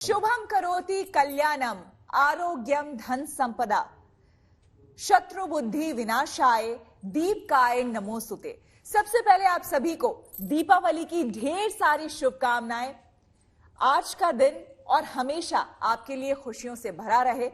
शुभम करोति कल्याणम आरोग्यम धन संपदा शत्रु बुद्धि विनाशाय दीपकाय नमोस्तुते। सबसे पहले आप सभी को दीपावली की ढेर सारी शुभकामनाएं। आज का दिन और हमेशा आपके लिए खुशियों से भरा रहे,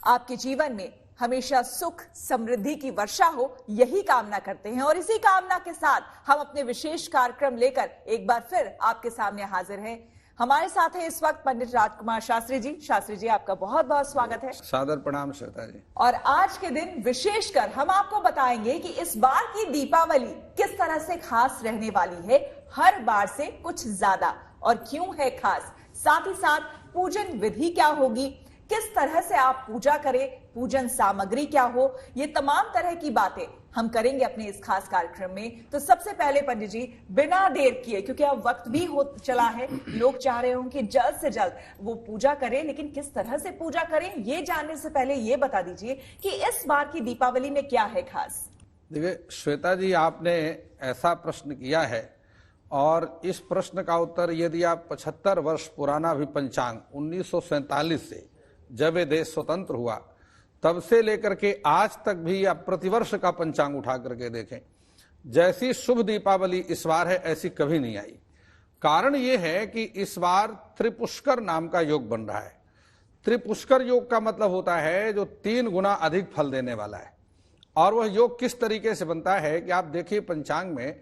आपके जीवन में हमेशा सुख समृद्धि की वर्षा हो, यही कामना करते हैं। और इसी कामना के साथ हम अपने विशेष कार्यक्रम लेकर एक बार फिर आपके सामने हाजिर हैं। हमारे साथ है इस वक्त पंडित राजकुमार शास्त्री जी। शास्त्री जी, आपका बहुत बहुत स्वागत है। सादर प्रणाम श्वेता जी। और आज के दिन विशेषकर हम आपको बताएंगे कि इस बार की दीपावली किस तरह से खास रहने वाली है, हर बार से कुछ ज्यादा, और क्यों है खास। साथ ही साथ पूजन विधि क्या होगी, किस तरह से आप पूजा करें, पूजन सामग्री क्या हो, ये तमाम तरह की बातें हम करेंगे अपने इस खास कार्यक्रम में। तो सबसे पहले पंडित जी, बिना देर किए, क्योंकि अब वक्त भी हो चला है, लोग चाह रहे हों कि जल्द से जल्द वो पूजा करें, लेकिन किस तरह से पूजा करें ये जानने से पहले ये बता दीजिए कि इस बार की दीपावली में क्या है खास। देखिए श्वेता जी, आपने ऐसा प्रश्न किया है और इस प्रश्न का उत्तर यदि आप 75 वर्ष पुराना भी पंचांग 1947 से जब ये देश स्वतंत्र हुआ तब से लेकर के आज तक भी आप प्रतिवर्ष का पंचांग उठा करके देखें, जैसी शुभ दीपावली इस बार है ऐसी कभी नहीं आई। कारण ये है कि इस बार त्रिपुष्कर नाम का योग बन रहा है। त्रिपुष्कर योग का मतलब होता है जो 3 गुना अधिक फल देने वाला है। और वह योग किस तरीके से बनता है कि आप देखिए, पंचांग में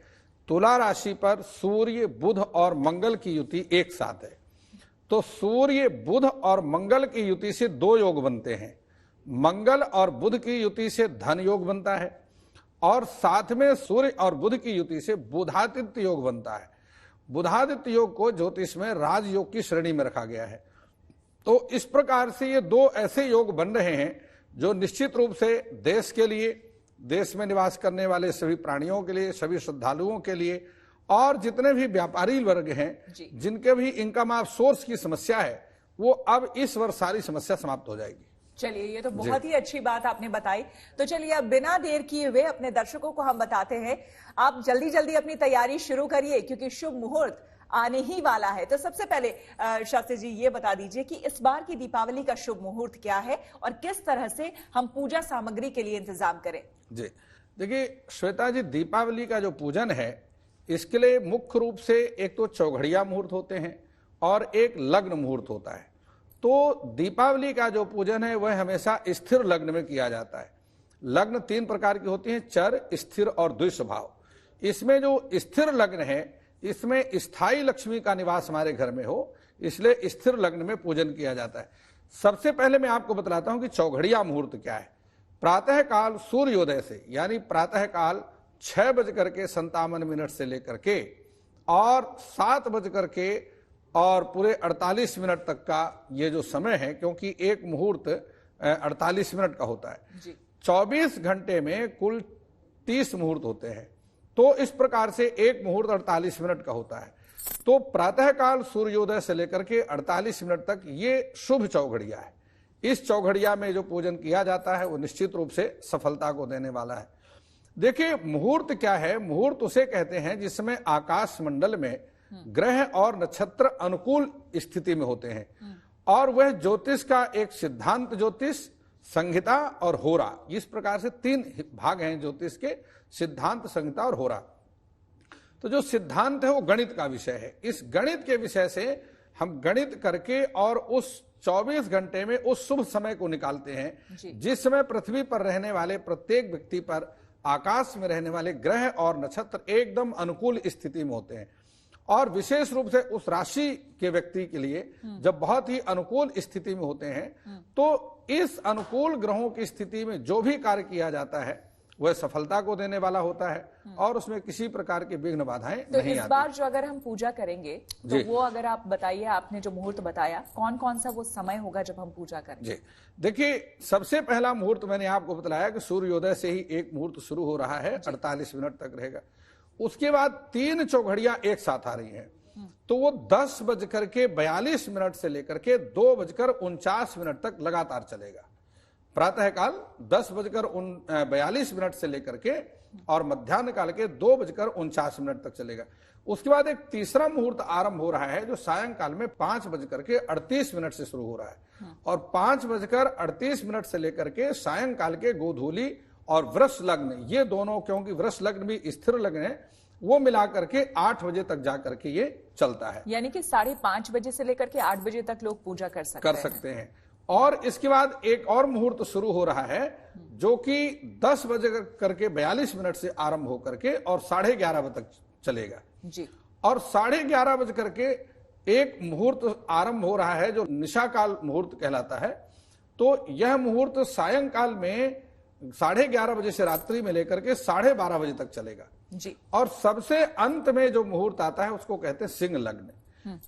तुला राशि पर सूर्य बुध और मंगल की युति एक साथ है। तो सूर्य बुध और मंगल की युति से 2 योग बनते हैं। मंगल और बुध की युति से धन योग बनता है, और साथ में सूर्य और बुध की युति से बुधादित्य योग बनता है। बुधादित्य योग को ज्योतिष में राजयोग की श्रेणी में रखा गया है। तो इस प्रकार से ये 2 ऐसे योग बन रहे हैं जो निश्चित रूप से देश के लिए, देश में निवास करने वाले सभी प्राणियों के लिए, सभी श्रद्धालुओं के लिए, और जितने भी व्यापारी वर्ग हैं जिनके भी इनकम ऑफ सोर्स की समस्या है, वो अब इस वर्ष सारी समस्या समाप्त हो जाएगी। चलिए, ये तो बहुत ही अच्छी बात आपने बताई। तो चलिए अब बिना देर किए हुए अपने दर्शकों को हम बताते हैं, आप जल्दी जल्दी अपनी तैयारी शुरू करिए क्योंकि शुभ मुहूर्त आने ही वाला है। तो सबसे पहले शास्त्री जी ये बता दीजिए कि इस बार की दीपावली का शुभ मुहूर्त क्या है और किस तरह से हम पूजा सामग्री के लिए इंतजाम करें। जी देखिए श्वेता जी, दीपावली का जो पूजन है इसके लिए मुख्य रूप से एक तो चौघड़िया मुहूर्त होते हैं और एक लग्न मुहूर्त होता है। तो दीपावली का जो पूजन है वह हमेशा स्थिर लग्न में किया जाता है। लग्न 3 प्रकार की होती हैं, चर, स्थिर और द्विस्वभाव। इसमें जो स्थिर लग्न है इसमें स्थायी लक्ष्मी का निवास हमारे घर में हो, इसलिए स्थिर लग्न में पूजन किया जाता है। सबसे पहले मैं आपको बतलाता हूं कि चौघड़िया मुहूर्त क्या है। प्रातः काल सूर्योदय से, यानी प्रातः काल 6:57 से लेकर के और 7 और पूरे 48 मिनट तक का ये जो समय है, क्योंकि एक मुहूर्त 48 मिनट का होता है। 24 घंटे में कुल 30 मुहूर्त होते हैं। तो इस प्रकार से एक मुहूर्त 48 मिनट का होता है। तो प्रातःकाल सूर्योदय से लेकर के 48 मिनट तक ये शुभ चौघड़िया है। इस चौघड़िया में जो पूजन किया जाता है वो निश्चित रूप से सफलता को देने वाला है। देखिए मुहूर्त क्या है, मुहूर्त उसे कहते हैं जिसमें आकाश मंडल में ग्रह और नक्षत्र अनुकूल स्थिति में होते हैं। और वह ज्योतिष का एक सिद्धांत, ज्योतिष, संहिता और होरा, इस प्रकार से 3 भाग हैं ज्योतिष के, सिद्धांत, संहिता और होरा। तो जो सिद्धांत है वो गणित का विषय है। इस गणित के विषय से हम गणित करके और उस 24 घंटे में उस शुभ समय को निकालते हैं जिस समय पृथ्वी पर रहने वाले प्रत्येक व्यक्ति पर आकाश में रहने वाले ग्रह और नक्षत्र एकदम अनुकूल स्थिति में होते हैं। और विशेष रूप से उस राशि के व्यक्ति के लिए जब बहुत ही अनुकूल स्थिति में होते हैं तो इस अनुकूल ग्रहों की स्थिति में जो भी कार्य किया जाता है वह सफलता को देने वाला होता है और उसमें किसी प्रकार की विघ्न बाधाएं नहीं आती। इस बार जो अगर हम पूजा करेंगे तो वो अगर आप बताइए, आपने जो मुहूर्त बताया कौन कौन सा वो समय होगा जब हम पूजा करेंगे। देखिए सबसे पहला मुहूर्त मैंने आपको बताया कि सूर्योदय से ही एक मुहूर्त शुरू हो रहा है, 48 मिनट तक रहेगा। उसके बाद 3 चौघड़ियां एक साथ आ रही हैं, तो वो 10:42 से लेकर के 2:49 तक लगातार चलेगा। प्रातःकाल 10:42 से लेकर के और मध्याह्न काल के 2:49 तक चलेगा। उसके बाद एक तीसरा मुहूर्त आरंभ हो रहा है जो सायंकाल में 5:38 से शुरू हो रहा है और 5:38 से लेकर के सायंकाल के गोधूली और वृष लग्न, ये दोनों, क्योंकि वृष लग्न भी स्थिर लग्न है, वो मिला करके 8 बजे तक जा करके ये चलता है। यानी कि 5:30 बजे से लेकर के 8 बजे तक लोग पूजा कर सकते हैं। और इसके बाद एक और मुहूर्त शुरू हो रहा है जो कि 10 बजे करके 42 मिनट से आरंभ होकर के और 11:30 बजे तक चलेगा जी। और 11:30 बजे करके एक मुहूर्त आरंभ हो रहा है जो निशाकाल मुहूर्त कहलाता है। तो यह मुहूर्त सायंकाल में 11:30 बजे से रात्रि में लेकर के 12:30 बजे तक चलेगा जी। और सबसे अंत में जो मुहूर्त आता है उसको कहते हैं सिंह लग्न।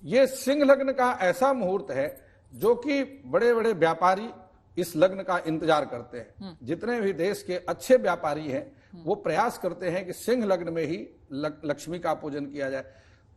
ये सिंह लग्न का ऐसा मुहूर्त है जो कि बड़े बड़े व्यापारी इस लग्न का इंतजार करते हैं। जितने भी देश के अच्छे व्यापारी हैं वो प्रयास करते हैं कि सिंह लग्न में ही लक्ष्मी का पूजन किया जाए,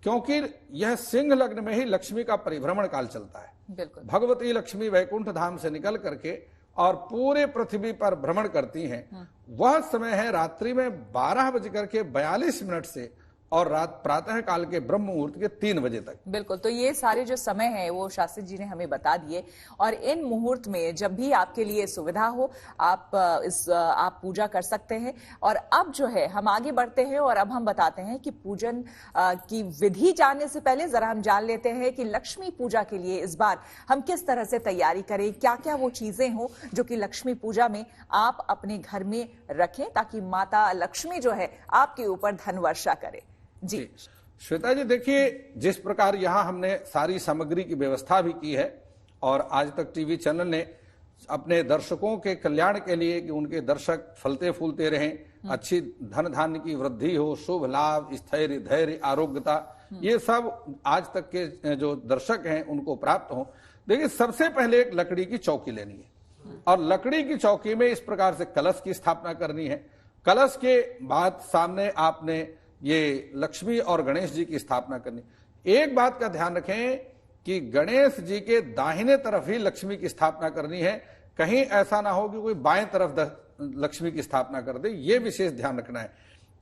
क्योंकि यह सिंह लग्न में ही लक्ष्मी का परिभ्रमण काल चलता है। बिल्कुल। भगवती लक्ष्मी वैकुंठ धाम से निकल करके और पूरे पृथ्वी पर भ्रमण करती हैं। वह समय है रात्रि में 12:42 से और रात प्रातः काल के ब्रह्म मुहूर्त के 3 बजे तक। बिल्कुल। तो ये सारे जो समय है वो शास्त्री जी ने हमें बता दिए और इन मुहूर्त में जब भी आपके लिए सुविधा हो आप पूजा कर सकते हैं। और अब जो है हम आगे बढ़ते हैं और अब हम बताते हैं कि पूजन की विधि जानने से पहले जरा हम जान लेते हैं कि लक्ष्मी पूजा के लिए इस बार हम किस तरह से तैयारी करें, क्या क्या वो चीजें हो जो कि लक्ष्मी पूजा में आप अपने घर में रखें ताकि माता लक्ष्मी जो है आपके ऊपर धन वर्षा करे। जी श्वेता जी, देखिए जिस प्रकार यहाँ हमने सारी सामग्री की व्यवस्था भी की है और आज तक टीवी चैनल ने अपने दर्शकों के कल्याण के लिए कि उनके दर्शक फलते फूलते रहें, अच्छी धन धान्य की वृद्धि हो, शुभ लाभ, स्थैर्य, धैर्य, आरोग्यता, ये सब आज तक के जो दर्शक हैं उनको प्राप्त हो। देखिए सबसे पहले एक लकड़ी की चौकी लेनी है और लकड़ी की चौकी में इस प्रकार से कलश की स्थापना करनी है। कलश के बाद सामने आपने ये लक्ष्मी और गणेश जी की स्थापना करनी। एक बात का ध्यान रखें कि गणेश जी के दाहिने तरफ ही लक्ष्मी की स्थापना करनी है, कहीं ऐसा ना हो कि कोई बाएं तरफ लक्ष्मी की स्थापना कर दे, ये विशेष ध्यान रखना है।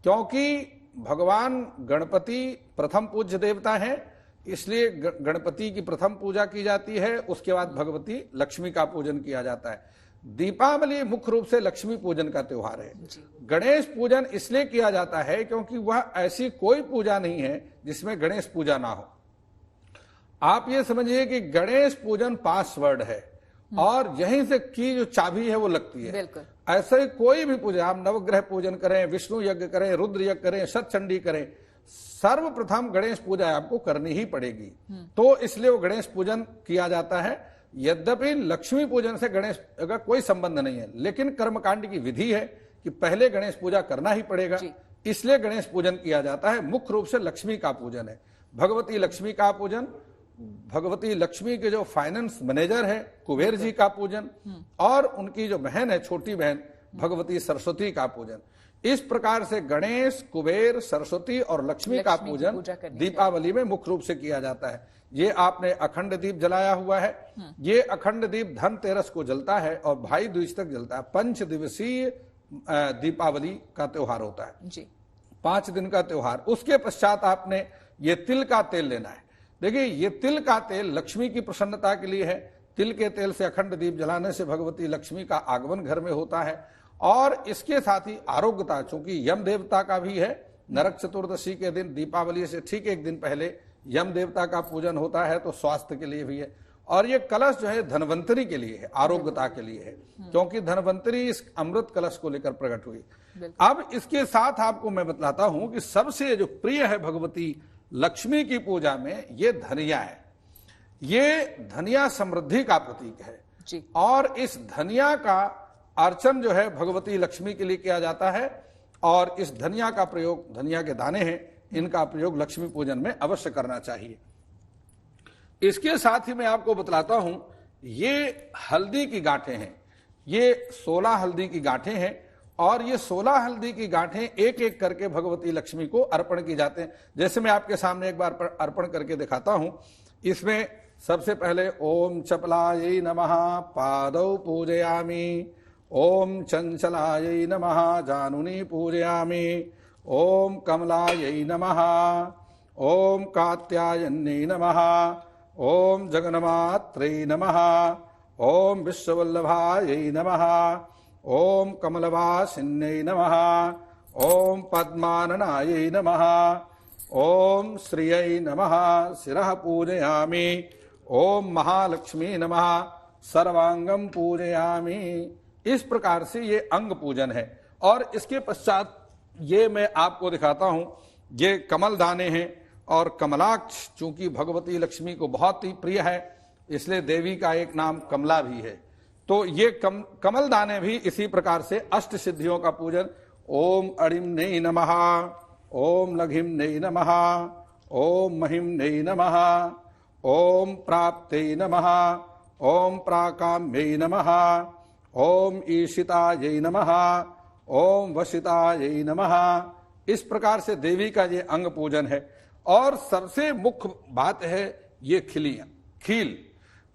क्योंकि भगवान गणपति प्रथम पूज्य देवता हैं, इसलिए गणपति की प्रथम पूजा की जाती है, उसके बाद भगवती लक्ष्मी का पूजन किया जाता है। दीपावली मुख्य रूप से लक्ष्मी पूजन का त्योहार है। गणेश पूजन इसलिए किया जाता है क्योंकि वह ऐसी कोई पूजा नहीं है जिसमें गणेश पूजा ना हो। आप ये समझिए कि गणेश पूजन पासवर्ड है और यहीं से की जो चाबी है वो लगती है। बिल्कुल। ऐसे ही कोई भी पूजा, आप नवग्रह पूजन करें, विष्णु यज्ञ करें, रुद्र यज्ञ करें, सतचंडी करें, सर्वप्रथम गणेश पूजा आपको करनी ही पड़ेगी। तो इसलिए वो गणेश पूजन किया जाता है। यद्यपि लक्ष्मी पूजन से गणेश का कोई संबंध नहीं है, लेकिन कर्मकांड की विधि है कि पहले गणेश पूजा करना ही पड़ेगा, इसलिए गणेश पूजन किया जाता है। मुख्य रूप से लक्ष्मी का पूजन है, भगवती लक्ष्मी का पूजन, भगवती लक्ष्मी के जो फाइनेंस मैनेजर है कुबेर जी का पूजन और उनकी जो बहन है छोटी बहन भगवती सरस्वती का पूजन। इस प्रकार से गणेश, कुबेर, सरस्वती और लक्ष्मी का पूजन दीपावली में मुख्य रूप से किया जाता है। ये आपने अखंड दीप जलाया हुआ है, ये अखंड दीप धनतेरस को जलता है और भाई दूज तक जलता है। 5 दिवसीय दीपावली का त्योहार होता है जी। 5 दिन का त्योहार। उसके पश्चात आपने ये तिल का तेल लेना है। देखिए ये तिल का तेल लक्ष्मी की प्रसन्नता के लिए है। तिल के तेल से अखंड दीप जलाने से भगवती लक्ष्मी का आगमन घर में होता है और इसके साथ ही आरोग्यता, चूंकि यम देवता का भी है, नरक चतुर्दशी के दिन दीपावली से ठीक एक दिन पहले यम देवता का पूजन होता है, तो स्वास्थ्य के लिए भी है। और ये कलश जो है धनवंतरी के लिए है, आरोग्यता के लिए है, क्योंकि धनवंतरी इस अमृत कलश को लेकर प्रकट हुई। अब इसके साथ आपको मैं बतलाता हूं कि सबसे जो प्रिय है भगवती लक्ष्मी की पूजा में ये धनिया है। ये धनिया समृद्धि का प्रतीक है जी। और इस धनिया का अर्चन जो है भगवती लक्ष्मी के लिए किया जाता है और इस धनिया का प्रयोग, धनिया के दाने हैं, इनका प्रयोग लक्ष्मी पूजन में अवश्य करना चाहिए। इसके साथ ही मैं आपको बतलाता हूं, ये हल्दी की गांठें हैं, ये 16 हल्दी की गांठें हैं और ये 16 हल्दी की गांठें एक एक करके भगवती लक्ष्मी को अर्पण की जाते हैं। जैसे मैं आपके सामने एक बार अर्पण करके दिखाता हूं। इसमें सबसे पहले ओम चपलायै नमः पादौ पूजयामि, ओम चंचलायै नमः जानुनी पूजयामि, ओम कमलायै नमः, ओम कात्यायन्यै नमः, ओम जगन्मात्रै नमः, ओम विश्ववल्लभायै नमः, ओम कमलवासिन्यै नमः, ओम पद्माननायै नमः, ओम श्रियै नमः, शिरः पूजयामि, ओम महालक्ष्मी नमः, सर्वांगम पूजयामि। इस प्रकार से ये अंग पूजन है। और इसके पश्चात ये मैं आपको दिखाता हूं, ये कमल दाने हैं और कमलाक्ष चूंकि भगवती लक्ष्मी को बहुत ही प्रिय है, इसलिए देवी का एक नाम कमला भी है। तो ये कमल दाने भी इसी प्रकार से अष्ट सिद्धियों का पूजन। ओम अड़िम्नै नमः, ओम लघिम्नै नमः, ओम महिम्नै नमः, ओम प्राप्त्यै नमः, ओम प्राकाम्यै नमः, ओम ईशितायै नमः, ओम वशितायै नमः। इस प्रकार से देवी का ये अंग पूजन है। और सबसे मुख्य बात है ये खिलियां, खील,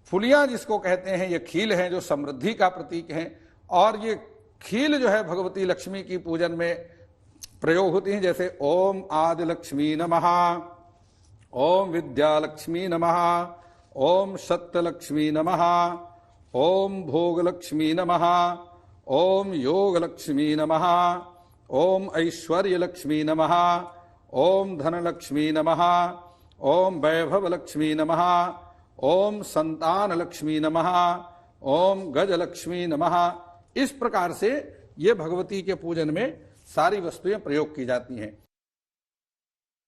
फुलियां जिसको कहते हैं, ये खील हैं जो समृद्धि का प्रतीक हैं। और ये खील जो है भगवती लक्ष्मी की पूजन में प्रयोग होती हैं। जैसे ओम आदि लक्ष्मी नमः, ओम विद्यालक्ष्मी नमः, ओम सत्यलक्ष्मी नमः, ओम भोगलक्ष्मी नमः, ओम योगलक्ष्मी नमः, ओम ऐश्वर्यलक्ष्मी नमः, ओम धनलक्ष्मी नमः, ओम वैभवलक्ष्मी नमः, ओम संतानलक्ष्मी नमः, ओम गजलक्ष्मी नमः। इस प्रकार से ये भगवती के पूजन में सारी वस्तुएं प्रयोग की जाती हैं।